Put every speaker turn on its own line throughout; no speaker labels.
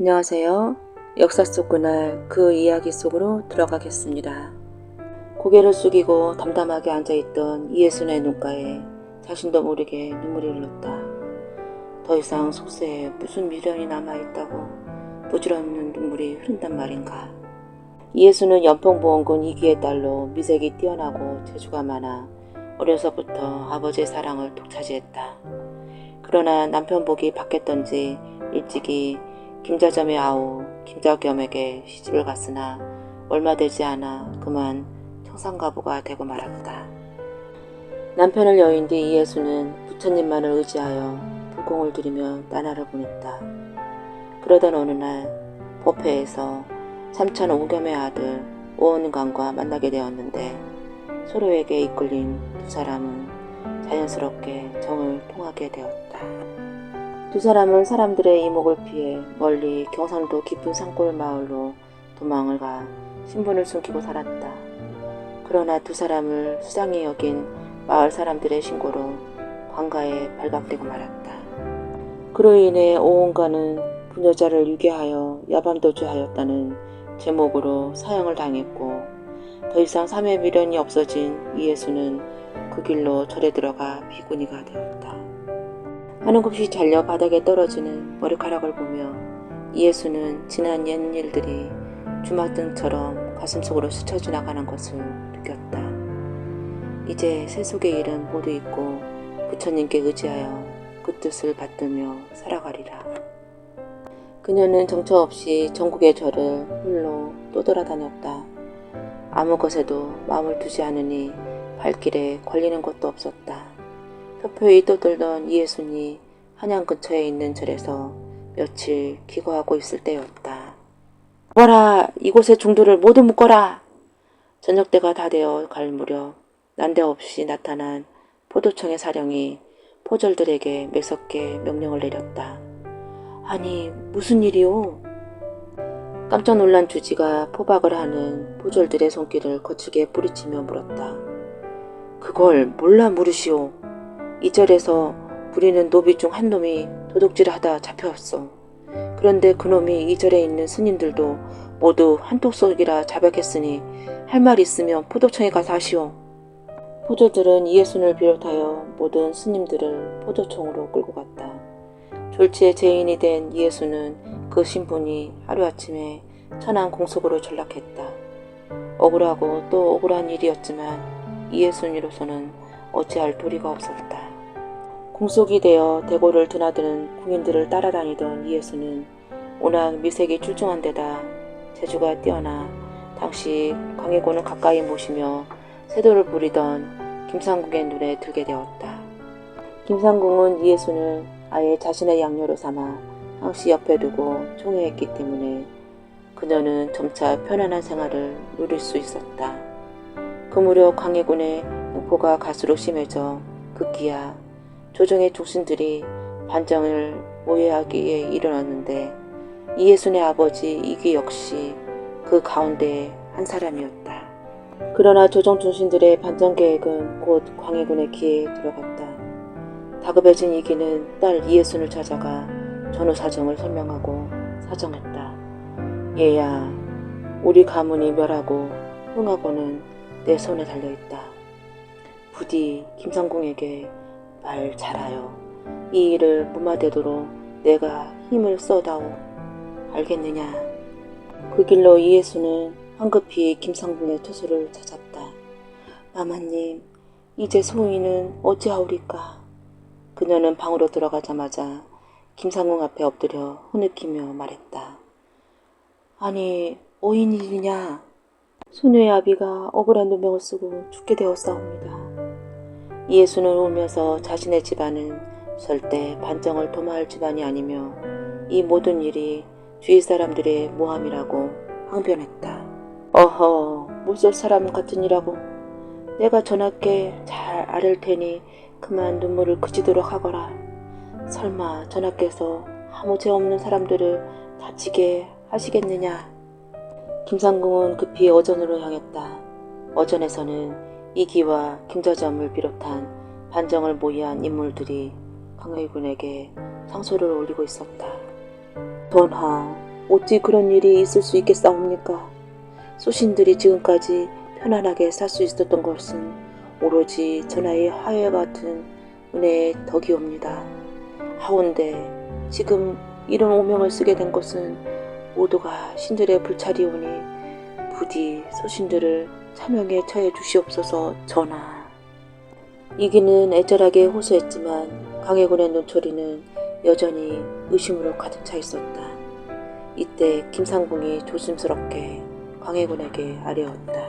안녕하세요. 역사 속 그날 그 이야기 속으로 들어가겠습니다. 고개를 숙이고 담담하게 앉아있던 이예순의 눈가에 자신도 모르게 눈물이 흘렀다. 더 이상 속세에 무슨 미련이 남아있다고 부질없는 눈물이 흐른단 말인가. 이예순은 연평보원군 2기의 딸로 미색이 뛰어나고 재주가 많아 어려서부터 아버지의 사랑을 독차지했다. 그러나 남편 복이 바뀌었던지 일찍이 김자점의 아우 김자겸에게 시집을 갔으나 얼마 되지 않아 그만 청산가부가 되고 말았다. 남편을 여인 뒤 이예순은 부처님만을 의지하여 불공을 들이며 나날을 보냈다. 그러던 어느 날 법회에서 삼천 오겸의 아들 오은강과 만나게 되었는데 서로에게 이끌린 두 사람은 자연스럽게 정을 통하게 되었다. 두 사람은 사람들의 이목을 피해 멀리 경상도 깊은 산골 마을로 도망을 가 신분을 숨기고 살았다. 그러나 두 사람을 수상히 여긴 마을 사람들의 신고로 관가에 발각되고 말았다. 그로 인해 오은가는 부녀자를 유괴하여 야반도주하였다는 제목으로 사형을 당했고 더 이상 삼의 미련이 없어진 이예순은 그 길로 절에 들어가 비구니가 되었다. 하는급이 잘려 바닥에 떨어지는 머리카락을 보며 이예순은 지난 옛일들이 주막등처럼 가슴속으로 스쳐 지나가는 것을 느꼈다. 이제 세속의 일은 모두 잊고 부처님께 의지하여 그 뜻을 받들며 살아가리라. 그녀는 정처 없이 전국의 절을 홀로 떠돌아다녔다. 아무 것에도 마음을 두지 않으니 발길에 걸리는 것도 없었다. 서서히 떠돌던 이예순이 한양 근처에 있는 절에서 며칠 기거하고 있을 때였다. 와라! 이곳의 중도를 모두 묶어라! 저녁때가 다 되어 갈 무렵 난데없이 나타난 포도청의 사령이 포졸들에게 매섭게 명령을 내렸다. 아니, 무슨 일이오? 깜짝 놀란 주지가 포박을 하는 포졸들의 손길을 거칠게 뿌리치며 물었다. 그걸 몰라 물으시오. 이 절에서 부리는 노비 중 한 놈이 도둑질하다 잡혀왔어. 그런데 그놈이 이 절에 있는 스님들도 모두 한톡속이라 자백했으니 할 말 있으면 포도청에 가서 하시오. 포조들은 이예순을 비롯하여 모든 스님들을 포도청으로 끌고 갔다. 졸지에 죄인이 된 이예순은 그 신분이 하루아침에 천한 공속으로 전락했다. 억울하고 또 억울한 일이었지만 이예순이로서는 어찌할 도리가 없었다. 공속이 되어 대궐을 드나드는 궁인들을 따라다니던 이예순은 워낙 미색이 출중한 데다 재주가 뛰어나 당시 광해군을 가까이 모시며 세도를 부리던 김상궁의 눈에 들게 되었다. 김상궁은 이예순을 아예 자신의 양녀로 삼아 항시 옆에 두고 총애했기 때문에 그녀는 점차 편안한 생활을 누릴 수 있었다. 그 무렵 광해군의 횡포가 갈수록 심해져 급기야 조정의 종신들이 반정을 모해하기에 이르렀는데 이예순의 아버지 이귀 역시 그 가운데 한 사람이었다. 그러나 조정 중신들의 반정 계획은 곧 광해군의 귀에 들어갔다. 다급해진 이귀는 딸 이예순을 찾아가 전후 사정을 설명하고 사정했다. 얘야, 우리 가문이 멸하고 흥하고는 내 손에 달려있다. 부디 김상궁에게 말 잘하여 이 일을 무마되도록 내가 힘을 써다오. 알겠느냐? 그 길로 이예순은 황급히 김상궁의 투수를 찾았다. 마마님, 이제 소인은 어찌하오리까? 그녀는 방으로 들어가자마자 김상궁 앞에 엎드려 흐느끼며 말했다. 아니, 어인 일이냐? 소녀의 아비가 억울한 누명을 쓰고 죽게 되었사옵니다. 이예순은 울면서 자신의 집안은 절대 반정을 도모할 집안이 아니며 이 모든 일이 주위 사람들의 모함이라고 항변했다. 어허, 못쏠 사람 같으니라고. 내가 전하께 잘 아랠 테니 그만 눈물을 그치도록 하거라. 설마 전하께서 아무 죄 없는 사람들을 다치게 하시겠느냐. 김상궁은 급히 어전으로 향했다. 어전에서는 이귀와 김자점을 비롯한 반정을 모의한 인물들이 광해군에게 상소를 올리고 있었다. 전하, 어찌 그런 일이 있을 수 있겠사옵니까? 소신들이 지금까지 편안하게 살 수 있었던 것은 오로지 전하의 화해 같은 은혜의 덕이옵니다. 하온데 지금 이런 오명을 쓰게 된 것은 모두가 신들의 불찰이오니 부디 소신들을 차명에 처해 주시옵소서. 전하. 이기는 애절하게 호소했지만 강해군의 눈초리는 여전히 의심으로 가득 차 있었다. 이때 김상궁이 조심스럽게 강해군에게 아뢰었다.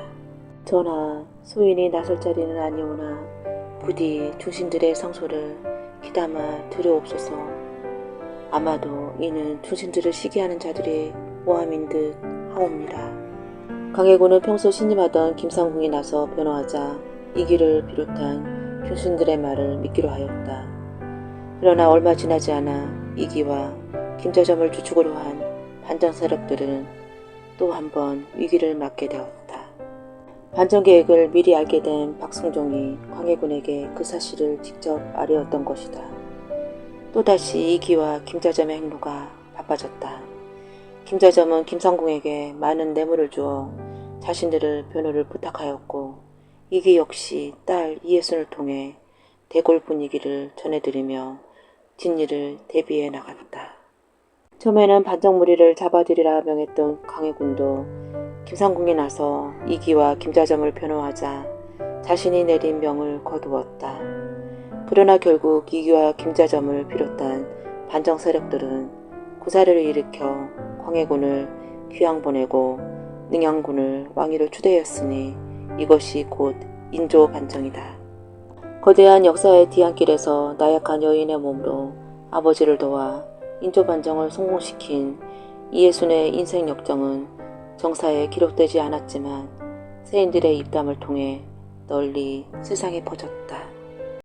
전하, 소인이 나설 자리는 아니오나 부디 중신들의 상소를 귀담아 들여옵소서. 아마도 이는 중신들을 시기하는 자들의 모함인 듯 하옵니다. 강해군은 평소 신임하던 김상궁이 나서 변호하자 이기를 비롯한 중신들의 말을 믿기로 하였다. 그러나 얼마 지나지 않아 이기와 김자점을 주축으로 한 반정 세력들은 또 한 번 위기를 맞게 되었다. 반정 계획을 미리 알게 된 박승종이 강해군에게 그 사실을 직접 아뢰었던 것이다. 또다시 이기와 김자점의 행로가 바빠졌다. 김자점은 김상궁에게 많은 뇌물을 주어 자신들을 변호를 부탁하였고 이기 역시 딸 이예순을 통해 대골 분위기를 전해드리며 진리를 대비해 나갔다. 처음에는 반정 무리를 잡아들이라 명했던 강해군도 김상궁이 나서 이기와 김자점을 변호하자 자신이 내린 명을 거두었다. 그러나 결국 이기와 김자점을 비롯한 반정 세력들은 구사를 일으켜 강해군을 귀양 보내고 능양군을 왕위로 추대했으니 이것이 곧 인조 반정이다. 거대한 역사의 뒤안길에서 나약한 여인의 몸으로 아버지를 도와 인조 반정을 성공시킨 이예순의 인생 역정은 정사에 기록되지 않았지만 세인들의 입담을 통해 널리 세상에 퍼졌다.